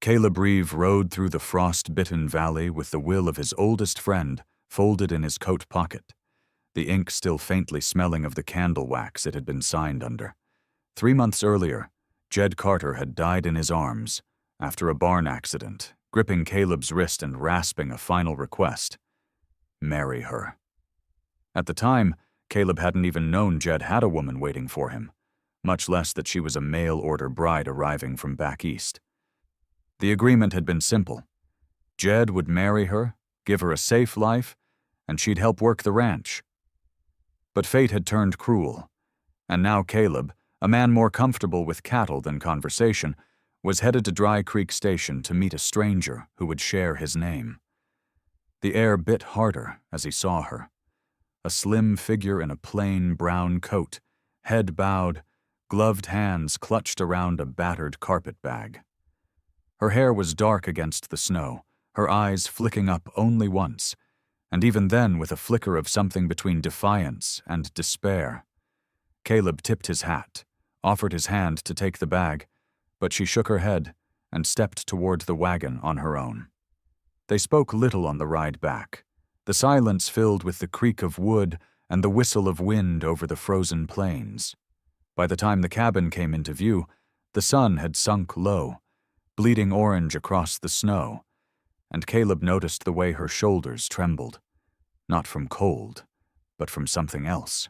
Caleb Reeve rode through the frost-bitten valley with the will of his oldest friend folded in his coat pocket, the ink still faintly smelling of the candle wax it had been signed under. 3 months earlier, Jed Carter had died in his arms after a barn accident, gripping Caleb's wrist and rasping a final request: marry her. At the time, Caleb hadn't even known Jed had a woman waiting for him, much less that she was a mail-order bride arriving from back east. The agreement had been simple. Jed would marry her, give her a safe life, and she'd help work the ranch. But fate had turned cruel, and now Caleb, a man more comfortable with cattle than conversation, was headed to Dry Creek Station to meet a stranger who would share his name. The air bit harder as he saw her. A slim figure in a plain brown coat, head bowed, gloved hands clutched around a battered carpet bag. Her hair was dark against the snow, her eyes flicking up only once, and even then with a flicker of something between defiance and despair. Caleb tipped his hat, offered his hand to take the bag, but she shook her head and stepped toward the wagon on her own. They spoke little on the ride back, the silence filled with the creak of wood and the whistle of wind over the frozen plains. By the time the cabin came into view, the sun had sunk low, bleeding orange across the snow, and Caleb noticed the way her shoulders trembled, not from cold, but from something else.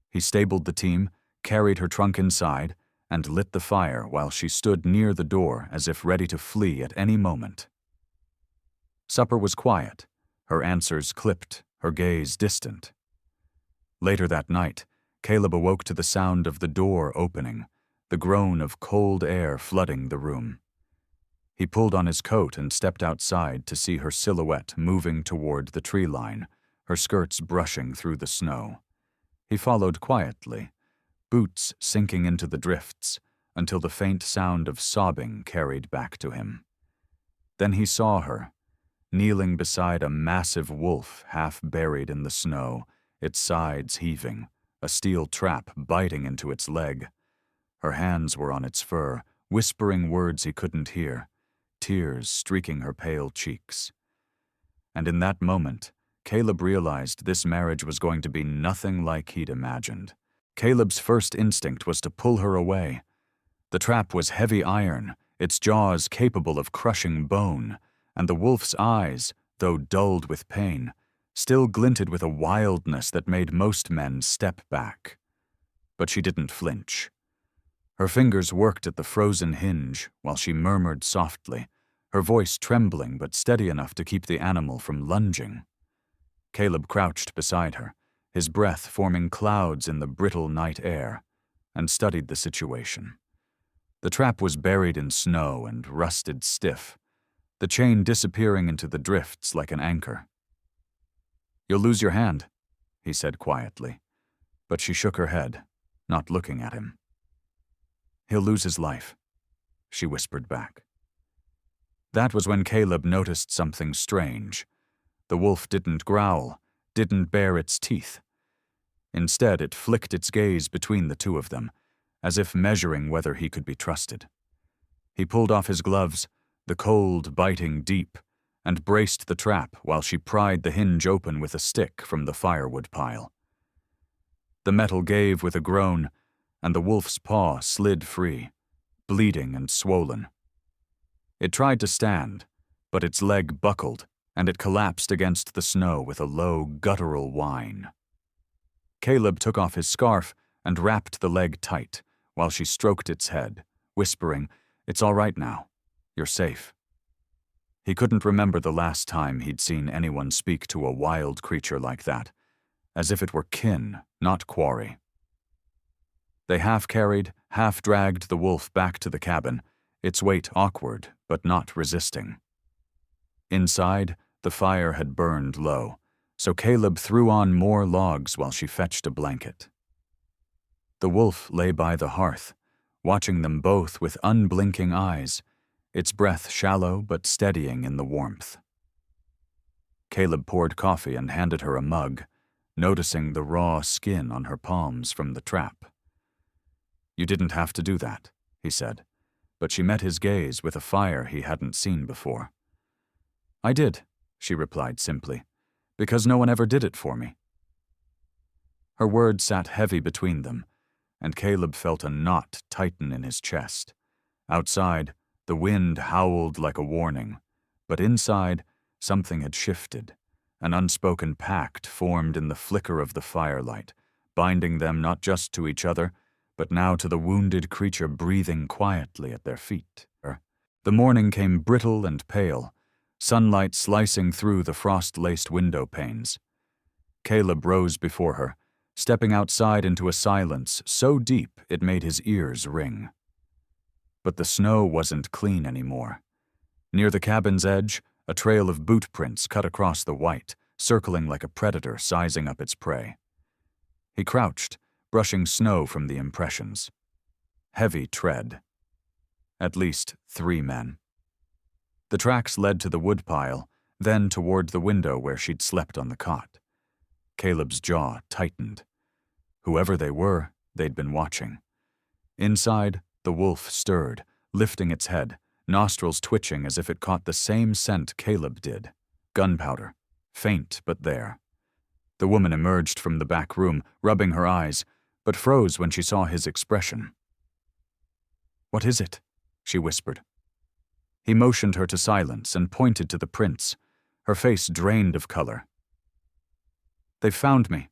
He stabled the team, carried her trunk inside, and lit the fire while she stood near the door as if ready to flee at any moment. Supper was quiet, her answers clipped, her gaze distant. Later that night, Caleb awoke to the sound of the door opening, the groan of cold air flooding the room. He pulled on his coat and stepped outside to see her silhouette moving toward the tree line, her skirts brushing through the snow. He followed quietly, boots sinking into the drifts, until the faint sound of sobbing carried back to him. Then he saw her, kneeling beside a massive wolf half buried in the snow, its sides heaving, a steel trap biting into its leg. Her hands were on its fur, whispering words he couldn't hear, tears streaking her pale cheeks. And in that moment, Caleb realized this marriage was going to be nothing like he'd imagined. Caleb's first instinct was to pull her away. The trap was heavy iron, its jaws capable of crushing bone, and the wolf's eyes, though dulled with pain, still glinted with a wildness that made most men step back. But she didn't flinch. Her fingers worked at the frozen hinge while she murmured softly, her voice trembling but steady enough to keep the animal from lunging. Caleb crouched beside her, his breath forming clouds in the brittle night air, and studied the situation. The trap was buried in snow and rusted stiff, the chain disappearing into the drifts like an anchor. "You'll lose your hand," he said quietly, but she shook her head, not looking at him. "He'll lose his life," she whispered back. That was when Caleb noticed something strange. The wolf didn't growl, didn't bare its teeth. Instead, it flicked its gaze between the two of them, as if measuring whether he could be trusted. He pulled off his gloves, the cold biting deep, and braced the trap while she pried the hinge open with a stick from the firewood pile. The metal gave with a groan, and the wolf's paw slid free, bleeding and swollen. It tried to stand, but its leg buckled, and it collapsed against the snow with a low, guttural whine. Caleb took off his scarf and wrapped the leg tight, while she stroked its head, whispering, "It's all right now. You're safe." He couldn't remember the last time he'd seen anyone speak to a wild creature like that, as if it were kin, not quarry. They half-carried, half-dragged the wolf back to the cabin, its weight awkward but not resisting. Inside, the fire had burned low, so Caleb threw on more logs while she fetched a blanket. The wolf lay by the hearth, watching them both with unblinking eyes, its breath shallow but steadying in the warmth. Caleb poured coffee and handed her a mug, noticing the raw skin on her palms from the trap. "You didn't have to do that," he said, but she met his gaze with a fire he hadn't seen before. "I did," she replied simply, "because no one ever did it for me." Her words sat heavy between them, and Caleb felt a knot tighten in his chest. Outside, the wind howled like a warning, but inside, something had shifted. An unspoken pact formed in the flicker of the firelight, binding them not just to each other, but now to the wounded creature breathing quietly at their feet. The morning came brittle and pale, sunlight slicing through the frost-laced window panes. Caleb rose before her, stepping outside into a silence so deep it made his ears ring. But the snow wasn't clean anymore. Near the cabin's edge, a trail of boot prints cut across the white, circling like a predator sizing up its prey. He crouched, brushing snow from the impressions. Heavy tread. At least 3 men. The tracks led to the woodpile, then toward the window where she'd slept on the cot. Caleb's jaw tightened. Whoever they were, they'd been watching. Inside, the wolf stirred, lifting its head, nostrils twitching as if it caught the same scent Caleb did. Gunpowder. Faint, but there. The woman emerged from the back room, rubbing her eyes, but froze when she saw his expression. "What is it?" she whispered. He motioned her to silence and pointed to the prints, her face drained of color. "They've found me."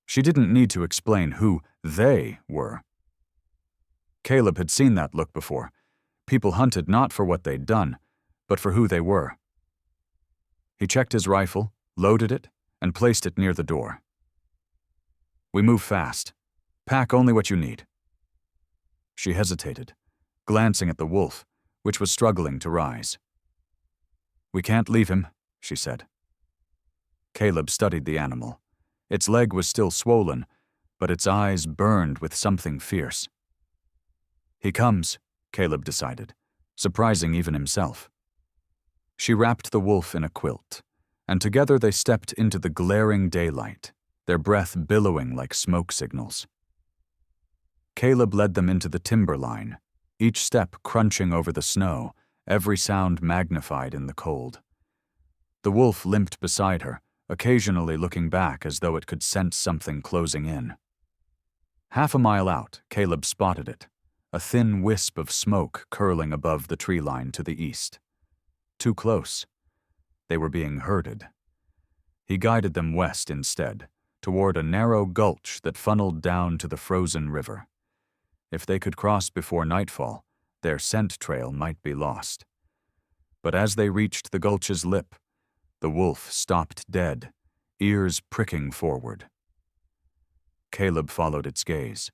She didn't need to explain who they were. Caleb had seen that look before. People hunted not for what they'd done, but for who they were. He checked his rifle, loaded it, and placed it near the door. "We move fast. Pack only what you need." She hesitated, glancing at the wolf, which was struggling to rise. "We can't leave him," she said. Caleb studied the animal. Its leg was still swollen, but its eyes burned with something fierce. "He comes," Caleb decided, surprising even himself. She wrapped the wolf in a quilt, and together they stepped into the glaring daylight, their breath billowing like smoke signals. Caleb led them into the timber line, each step crunching over the snow, every sound magnified in the cold. The wolf limped beside her, occasionally looking back as though it could sense something closing in. Half a mile out, Caleb spotted it, a thin wisp of smoke curling above the tree line to the east. Too close. They were being herded. He guided them west instead, toward a narrow gulch that funneled down to the frozen river. If they could cross before nightfall, their scent trail might be lost. But as they reached the gulch's lip, the wolf stopped dead, ears pricking forward. Caleb followed its gaze.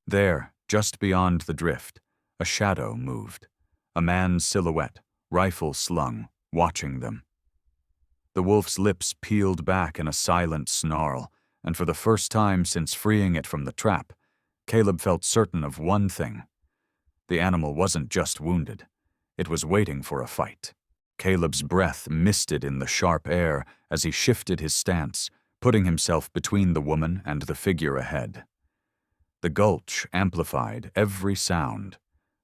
There, just beyond the drift, a shadow moved, a man's silhouette, rifle slung, watching them. The wolf's lips peeled back in a silent snarl, and for the first time since freeing it from the trap, Caleb felt certain of one thing. The animal wasn't just wounded. It was waiting for a fight. Caleb's breath misted in the sharp air as he shifted his stance, putting himself between the woman and the figure ahead. The gulch amplified every sound.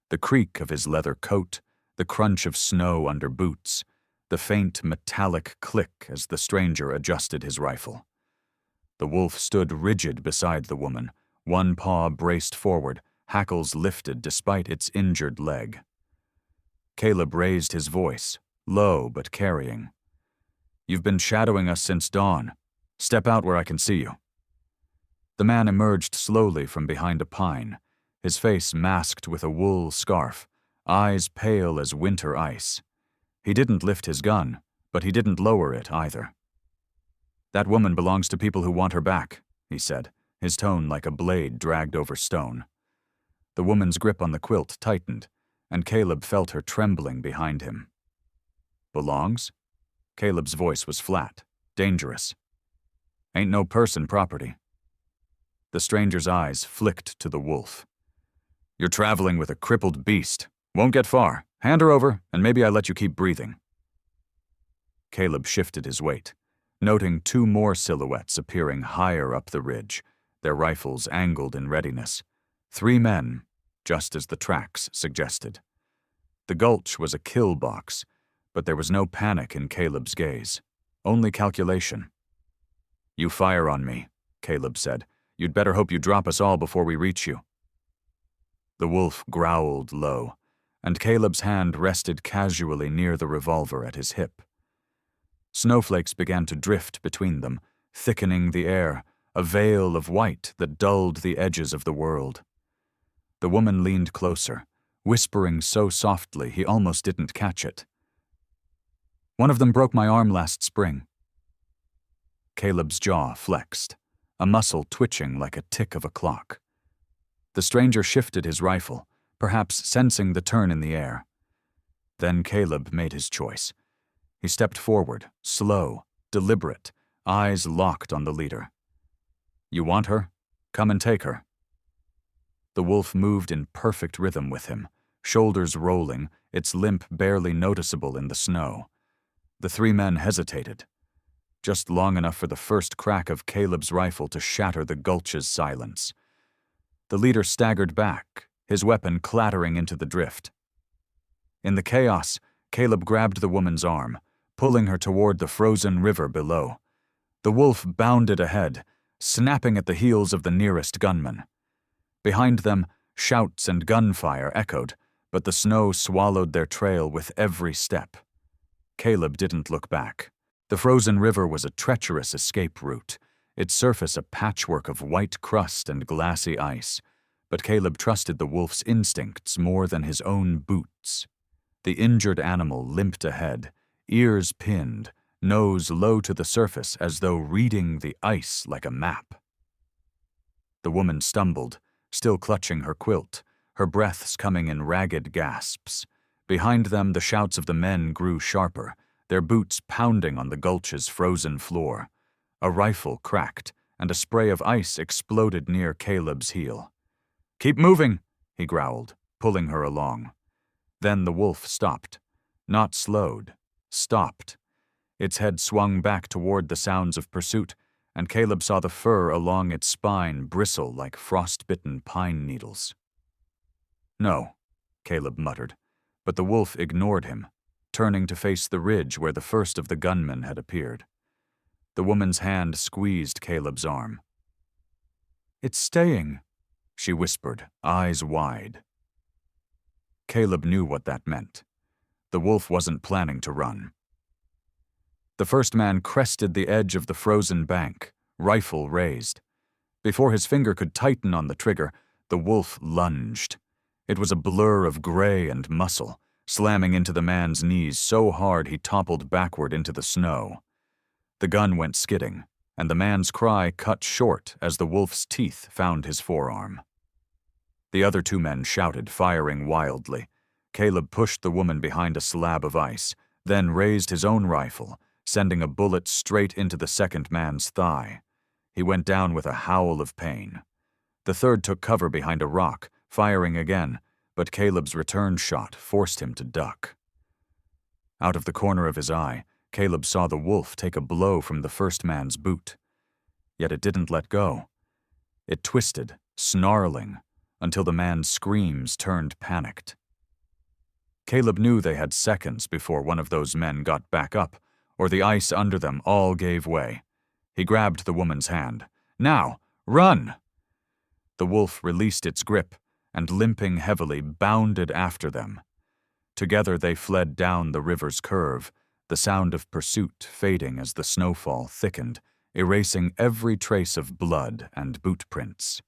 The creak of his leather coat, the crunch of snow under boots, the faint metallic click as the stranger adjusted his rifle. The wolf stood rigid beside the woman, one paw braced forward, hackles lifted despite its injured leg. Caleb raised his voice, low but carrying. "You've been shadowing us since dawn. Step out where I can see you." The man emerged slowly from behind a pine, his face masked with a wool scarf, eyes pale as winter ice. He didn't lift his gun, but he didn't lower it either. "That woman belongs to people who want her back," he said, his tone like a blade dragged over stone. The woman's grip on the quilt tightened, and Caleb felt her trembling behind him. "Belongs?" Caleb's voice was flat, dangerous. "Ain't no person property." The stranger's eyes flicked to the wolf. "You're traveling with a crippled beast. Won't get far. Hand her over, and maybe I let you keep breathing." Caleb shifted his weight, noting 2 more silhouettes appearing higher up the ridge, their rifles angled in readiness. 3 men, just as the tracks suggested. The gulch was a kill box, but there was no panic in Caleb's gaze, only calculation. "You fire on me," Caleb said. "You'd better hope you drop us all before we reach you." The wolf growled low, and Caleb's hand rested casually near the revolver at his hip. Snowflakes began to drift between them, thickening the air, a veil of white that dulled the edges of the world. The woman leaned closer, whispering so softly he almost didn't catch it. "One of them broke my arm last spring." Caleb's jaw flexed, a muscle twitching like a tick of a clock. The stranger shifted his rifle, perhaps sensing the turn in the air. Then Caleb made his choice. He stepped forward, slow, deliberate, eyes locked on the leader. "You want her? Come and take her." The wolf moved in perfect rhythm with him, shoulders rolling, its limp barely noticeable in the snow. The three men hesitated, just long enough for the first crack of Caleb's rifle to shatter the gulch's silence. The leader staggered back, his weapon clattering into the drift. In the chaos, Caleb grabbed the woman's arm, pulling her toward the frozen river below. The wolf bounded ahead, snapping at the heels of the nearest gunman. Behind them, shouts and gunfire echoed, but the snow swallowed their trail with every step. Caleb didn't look back. The frozen river was a treacherous escape route, its surface a patchwork of white crust and glassy ice, but Caleb trusted the wolf's instincts more than his own boots. The injured animal limped ahead, ears pinned, nose low to the surface as though reading the ice like a map. The woman stumbled, still clutching her quilt, her breaths coming in ragged gasps. Behind them, the shouts of the men grew sharper, their boots pounding on the gulch's frozen floor. A rifle cracked, and a spray of ice exploded near Caleb's heel. "Keep moving," he growled, pulling her along. Then the wolf stopped. Not slowed, stopped. Its head swung back toward the sounds of pursuit, and Caleb saw the fur along its spine bristle like frost-bitten pine needles. "No," Caleb muttered, but the wolf ignored him, turning to face the ridge where the first of the gunmen had appeared. The woman's hand squeezed Caleb's arm. "It's staying," she whispered, eyes wide. Caleb knew what that meant. The wolf wasn't planning to run. The first man crested the edge of the frozen bank, rifle raised. Before his finger could tighten on the trigger, the wolf lunged. It was a blur of gray and muscle, slamming into the man's knees so hard he toppled backward into the snow. The gun went skidding, and the man's cry cut short as the wolf's teeth found his forearm. The other two men shouted, firing wildly. Caleb pushed the woman behind a slab of ice, then raised his own rifle, sending a bullet straight into the second man's thigh. He went down with a howl of pain. The third took cover behind a rock, firing again, but Caleb's return shot forced him to duck. Out of the corner of his eye, Caleb saw the wolf take a blow from the first man's boot. Yet it didn't let go. It twisted, snarling, until the man's screams turned panicked. Caleb knew they had seconds before one of those men got back up, or the ice under them all gave way. He grabbed the woman's hand. "Now, run!" The wolf released its grip, and limping heavily bounded after them. Together they fled down the river's curve, the sound of pursuit fading as the snowfall thickened, erasing every trace of blood and boot prints.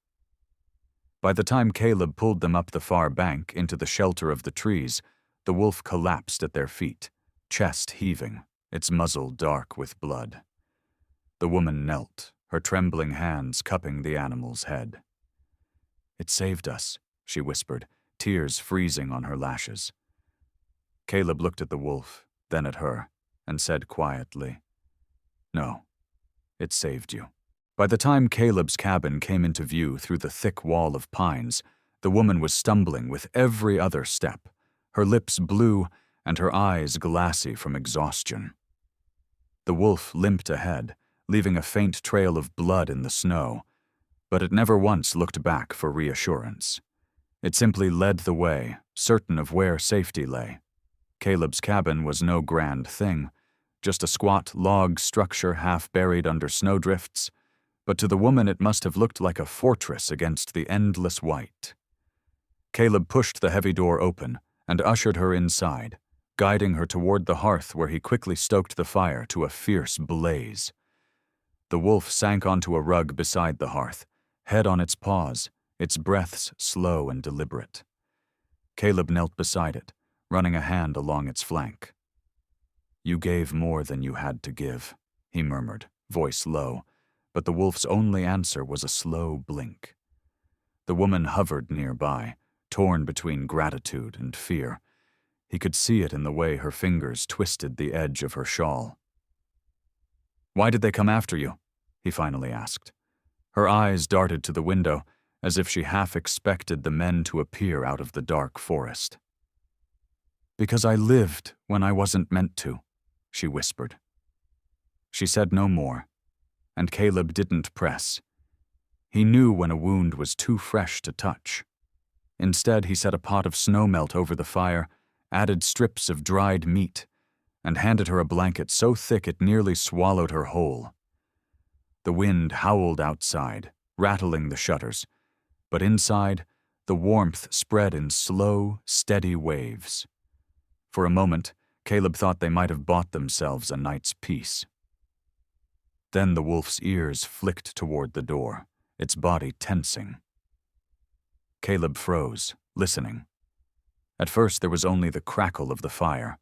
By the time Caleb pulled them up the far bank into the shelter of the trees, the wolf collapsed at their feet, chest heaving, its muzzle dark with blood. The woman knelt, her trembling hands cupping the animal's head. "It saved us," she whispered, tears freezing on her lashes. Caleb looked at the wolf, then at her, and said quietly, "No, it saved you." By the time Caleb's cabin came into view through the thick wall of pines, the woman was stumbling with every other step, her lips blue and her eyes glassy from exhaustion. The wolf limped ahead, leaving a faint trail of blood in the snow, but it never once looked back for reassurance. It simply led the way, certain of where safety lay. Caleb's cabin was no grand thing, just a squat log structure half buried under snowdrifts, but to the woman it must have looked like a fortress against the endless white. Caleb pushed the heavy door open and ushered her inside, guiding her toward the hearth where he quickly stoked the fire to a fierce blaze. The wolf sank onto a rug beside the hearth, head on its paws, its breaths slow and deliberate. Caleb knelt beside it, running a hand along its flank. "You gave more than you had to give," he murmured, voice low, but the wolf's only answer was a slow blink. The woman hovered nearby, torn between gratitude and fear. He could see it in the way her fingers twisted the edge of her shawl. "Why did they come after you?" he finally asked. Her eyes darted to the window, as if she half expected the men to appear out of the dark forest. "Because I lived when I wasn't meant to," she whispered. She said no more, and Caleb didn't press. He knew when a wound was too fresh to touch. Instead, he set a pot of snowmelt over the fire, added strips of dried meat, and handed her a blanket so thick it nearly swallowed her whole. The wind howled outside, rattling the shutters, but inside, the warmth spread in slow, steady waves. For a moment, Caleb thought they might have bought themselves a night's peace. Then the wolf's ears flicked toward the door, its body tensing. Caleb froze, listening. At first there was only the crackle of the fire,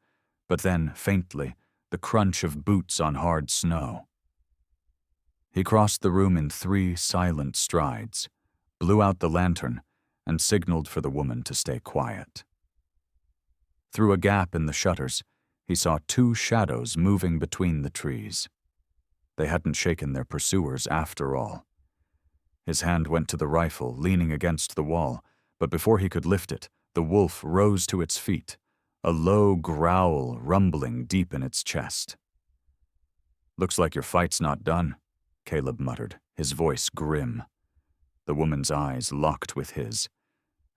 but then, faintly, the crunch of boots on hard snow. He crossed the room in 3 silent strides, blew out the lantern, and signaled for the woman to stay quiet. Through a gap in the shutters, he saw 2 shadows moving between the trees. They hadn't shaken their pursuers after all. His hand went to the rifle, leaning against the wall, but before he could lift it, the wolf rose to its feet, a low growl rumbling deep in its chest. "Looks like your fight's not done," Caleb muttered, his voice grim. The woman's eyes locked with his,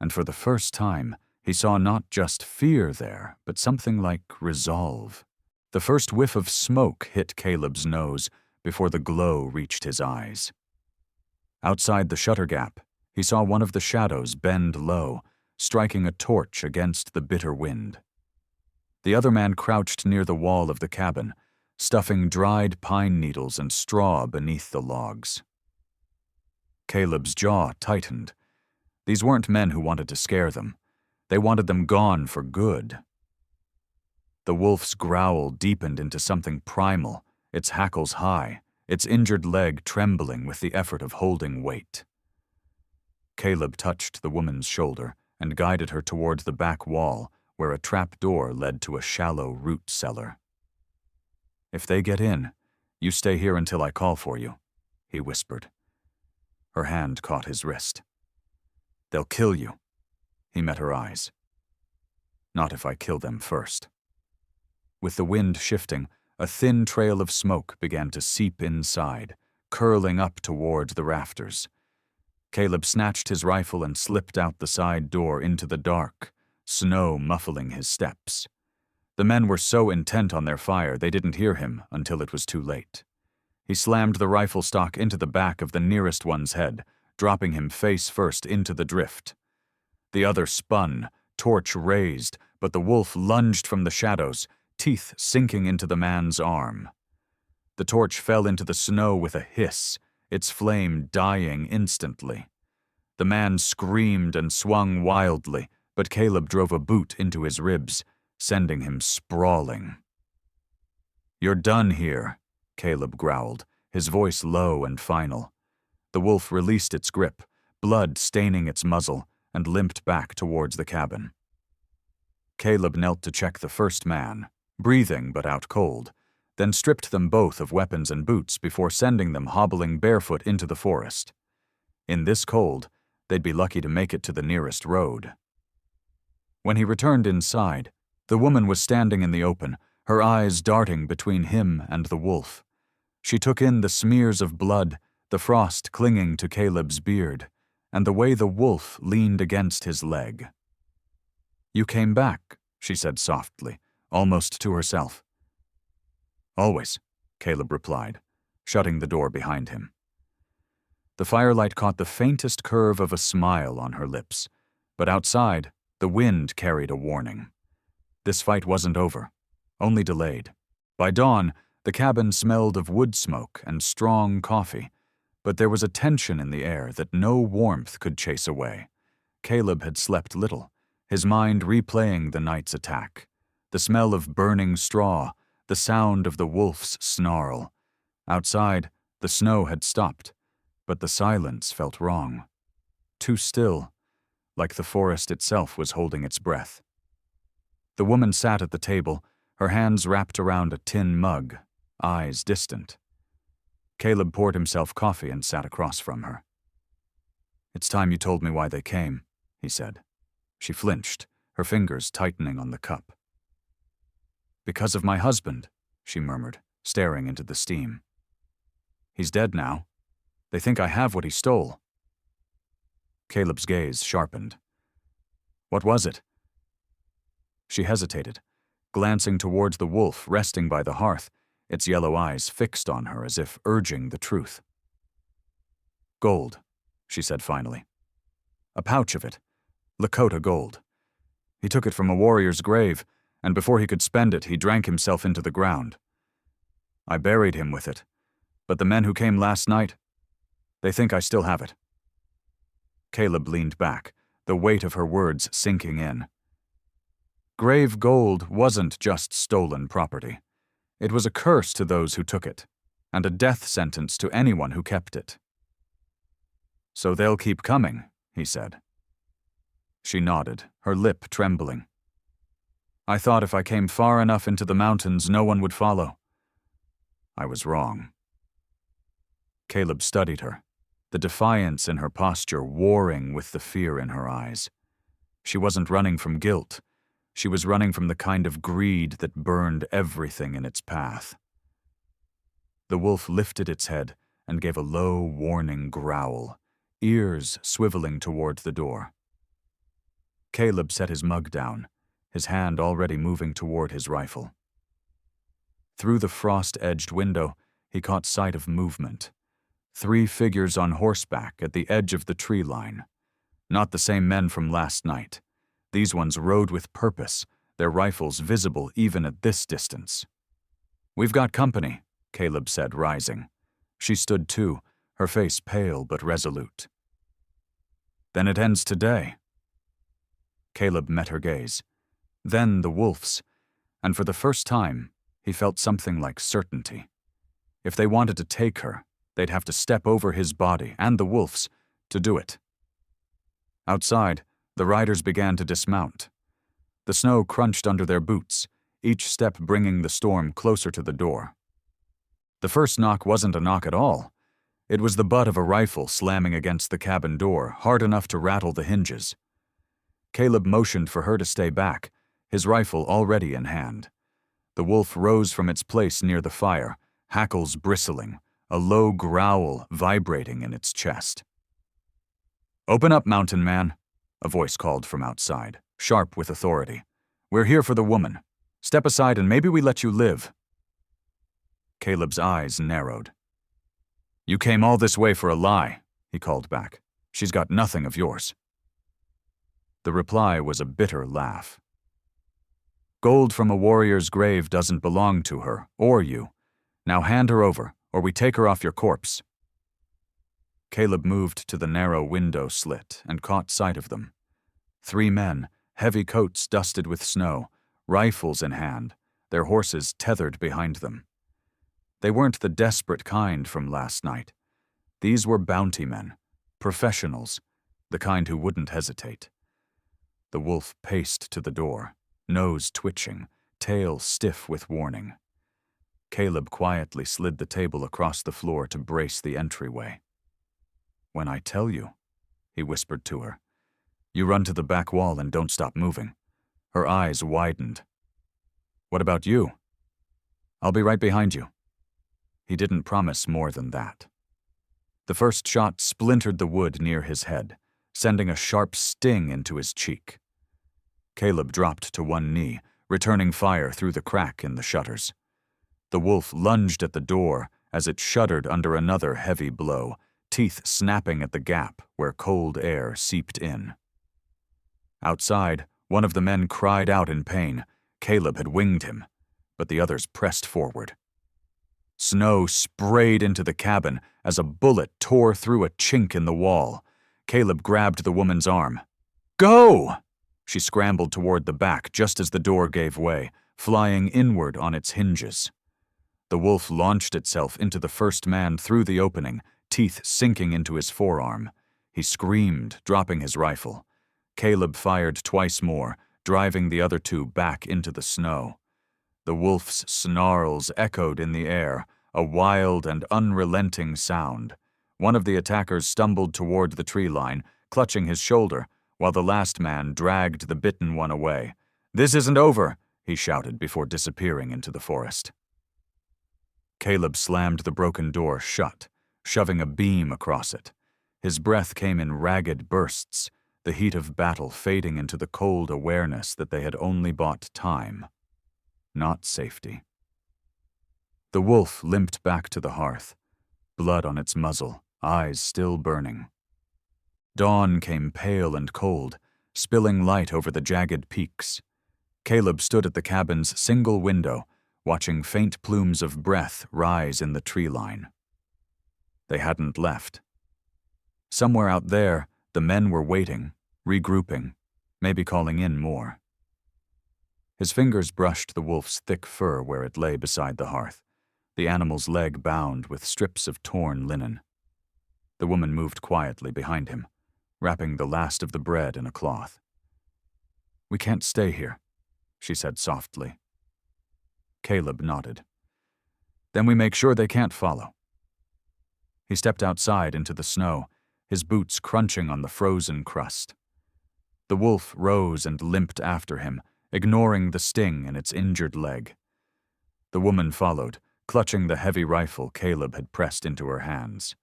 and for the first time, he saw not just fear there, but something like resolve. The first whiff of smoke hit Caleb's nose before the glow reached his eyes. Outside the shutter gap, he saw one of the shadows bend low, striking a torch against the bitter wind. The other man crouched near the wall of the cabin, stuffing dried pine needles and straw beneath the logs. Caleb's jaw tightened. These weren't men who wanted to scare them. They wanted them gone for good. The wolf's growl deepened into something primal, its hackles high, its injured leg trembling with the effort of holding weight. Caleb touched the woman's shoulder and guided her toward the back wall, where a trap door led to a shallow root cellar. "If they get in, you stay here until I call for you," he whispered. Her hand caught his wrist. "They'll kill you." He met her eyes. "Not if I kill them first." With the wind shifting, a thin trail of smoke began to seep inside, curling up toward the rafters. Caleb snatched his rifle and slipped out the side door into the dark, snow muffling his steps. The men were so intent on their fire they didn't hear him until it was too late. He slammed the rifle stock into the back of the nearest one's head, dropping him face first into the drift. The other spun, torch raised, but the wolf lunged from the shadows, teeth sinking into the man's arm. The torch fell into the snow with a hiss, its flame dying instantly. The man screamed and swung wildly, but Caleb drove a boot into his ribs, sending him sprawling. "You're done here," Caleb growled, his voice low and final. The wolf released its grip, blood staining its muzzle, and limped back towards the cabin. Caleb knelt to check the first man, breathing but out cold, then stripped them both of weapons and boots before sending them hobbling barefoot into the forest. In this cold, they'd be lucky to make it to the nearest road. When he returned inside, the woman was standing in the open, her eyes darting between him and the wolf. She took in the smears of blood, the frost clinging to Caleb's beard, and the way the wolf leaned against his leg. "You came back," she said softly, almost to herself. "Always," Caleb replied, shutting the door behind him. The firelight caught the faintest curve of a smile on her lips, but outside, the wind carried a warning. This fight wasn't over, only delayed. By dawn, the cabin smelled of wood smoke and strong coffee, but there was a tension in the air that no warmth could chase away. Caleb had slept little, his mind replaying the night's attack. The smell of burning straw, the sound of the wolf's snarl. Outside, the snow had stopped, but the silence felt wrong. Too still, like the forest itself was holding its breath. The woman sat at the table, her hands wrapped around a tin mug, eyes distant. Caleb poured himself coffee and sat across from her. "It's time you told me why they came," he said. She flinched, her fingers tightening on the cup. "Because of my husband," she murmured, staring into the steam. "He's dead now. They think I have what he stole." Caleb's gaze sharpened. "What was it?" She hesitated, glancing towards the wolf resting by the hearth, its yellow eyes fixed on her as if urging the truth. "Gold," she said finally. "A pouch of it. Lakota gold. He took it from a warrior's grave, and before he could spend it, he drank himself into the ground. I buried him with it, but the men who came last night, they think I still have it." Caleb leaned back, the weight of her words sinking in. Grave gold wasn't just stolen property. It was a curse to those who took it, and a death sentence to anyone who kept it. "So they'll keep coming," he said. She nodded, her lip trembling. "I thought if I came far enough into the mountains, no one would follow. I was wrong." Caleb studied her, the defiance in her posture warring with the fear in her eyes. She wasn't running from guilt. She was running from the kind of greed that burned everything in its path. The wolf lifted its head and gave a low, warning growl, ears swiveling toward the door. Caleb set his mug down, his hand already moving toward his rifle. Through the frost-edged window, he caught sight of movement. 3 figures on horseback at the edge of the tree line. Not the same men from last night. These ones rode with purpose, their rifles visible even at this distance. "We've got company," Caleb said, rising. She stood too, her face pale but resolute. "Then it ends today." Caleb met her gaze. Then the wolf's, and for the first time, he felt something like certainty. If they wanted to take her, they'd have to step over his body and the wolf's to do it. Outside, the riders began to dismount. The snow crunched under their boots, each step bringing the storm closer to the door. The first knock wasn't a knock at all. It was the butt of a rifle slamming against the cabin door, hard enough to rattle the hinges. Caleb motioned for her to stay back, his rifle already in hand. The wolf rose from its place near the fire, hackles bristling, a low growl vibrating in its chest. "Open up, mountain man," a voice called from outside, sharp with authority. "We're here for the woman. Step aside and maybe we let you live." Caleb's eyes narrowed. "You came all this way for a lie," he called back. "She's got nothing of yours." The reply was a bitter laugh. "Gold from a warrior's grave doesn't belong to her, or you. Now hand her over, or we take her off your corpse." Caleb moved to the narrow window slit and caught sight of them. 3 men, heavy coats dusted with snow, rifles in hand, their horses tethered behind them. They weren't the desperate kind from last night. These were bounty men, professionals, the kind who wouldn't hesitate. The wolf paced to the door, nose twitching, tail stiff with warning. Caleb quietly slid the table across the floor to brace the entryway. "When I tell you," he whispered to her, "you run to the back wall and don't stop moving." Her eyes widened. "What about you?" "I'll be right behind you." He didn't promise more than that. The first shot splintered the wood near his head, sending a sharp sting into his cheek. Caleb dropped to one knee, returning fire through the crack in the shutters. The wolf lunged at the door as it shuddered under another heavy blow, teeth snapping at the gap where cold air seeped in. Outside, one of the men cried out in pain. Caleb had winged him, but the others pressed forward. Snow sprayed into the cabin as a bullet tore through a chink in the wall. Caleb grabbed the woman's arm. "Go!" She scrambled toward the back just as the door gave way, flying inward on its hinges. The wolf launched itself into the first man through the opening, teeth sinking into his forearm. He screamed, dropping his rifle. Caleb fired twice more, driving the other two back into the snow. The wolf's snarls echoed in the air, a wild and unrelenting sound. One of the attackers stumbled toward the tree line, clutching his shoulder, while the last man dragged the bitten one away. "This isn't over," he shouted before disappearing into the forest. Caleb slammed the broken door shut, shoving a beam across it. His breath came in ragged bursts, the heat of battle fading into the cold awareness that they had only bought time, not safety. The wolf limped back to the hearth, blood on its muzzle, eyes still burning. Dawn came pale and cold, spilling light over the jagged peaks. Caleb stood at the cabin's single window, watching faint plumes of breath rise in the tree line. They hadn't left. Somewhere out there, the men were waiting, regrouping, maybe calling in more. His fingers brushed the wolf's thick fur where it lay beside the hearth, the animal's leg bound with strips of torn linen. The woman moved quietly behind him, wrapping the last of the bread in a cloth. "We can't stay here," she said softly. Caleb nodded. "Then we make sure they can't follow." He stepped outside into the snow, his boots crunching on the frozen crust. The wolf rose and limped after him, ignoring the sting in its injured leg. The woman followed, clutching the heavy rifle Caleb had pressed into her hands.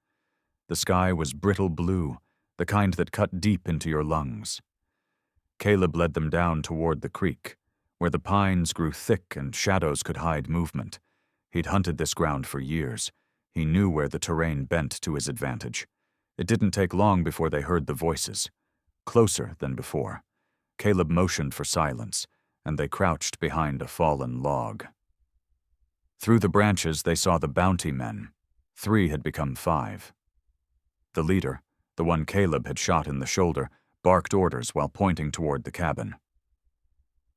The sky was brittle blue, the kind that cut deep into your lungs. Caleb led them down toward the creek, where the pines grew thick and shadows could hide movement. He'd hunted this ground for years. He knew where the terrain bent to his advantage. It didn't take long before they heard the voices. Closer than before. Caleb motioned for silence, and they crouched behind a fallen log. Through the branches they saw the bounty men. 3 had become 5. The leader, the one Caleb had shot in the shoulder, barked orders while pointing toward the cabin.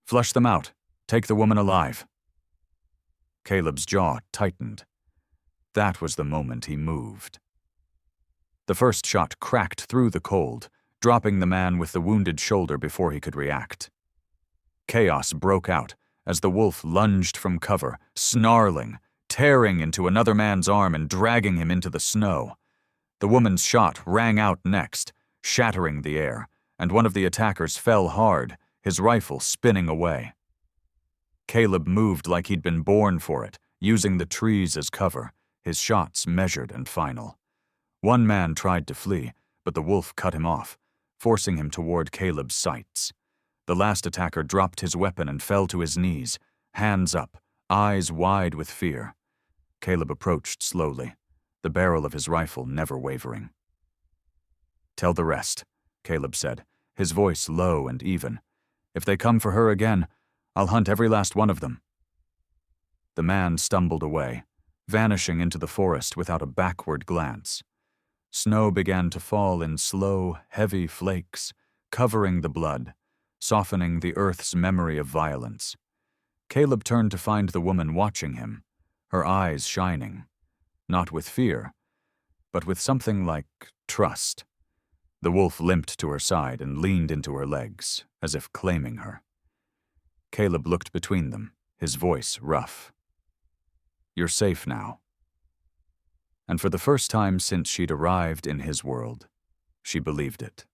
"Flush them out. Take the woman alive." Caleb's jaw tightened. That was the moment he moved. The first shot cracked through the cold, dropping the man with the wounded shoulder before he could react. Chaos broke out as the wolf lunged from cover, snarling, tearing into another man's arm and dragging him into the snow. The woman's shot rang out next, shattering the air, and one of the attackers fell hard, his rifle spinning away. Caleb moved like he'd been born for it, using the trees as cover, his shots measured and final. One man tried to flee, but the wolf cut him off, forcing him toward Caleb's sights. The last attacker dropped his weapon and fell to his knees, hands up, eyes wide with fear. Caleb approached slowly, the barrel of his rifle never wavering. "Tell the rest," Caleb said, his voice low and even. "If they come for her again, I'll hunt every last one of them." The man stumbled away, vanishing into the forest without a backward glance. Snow began to fall in slow, heavy flakes, covering the blood, softening the earth's memory of violence. Caleb turned to find the woman watching him, her eyes shining, not with fear, but with something like trust. The wolf limped to her side and leaned into her legs, as if claiming her. Caleb looked between them, his voice rough. "You're safe now." And for the first time since she'd arrived in his world, she believed it.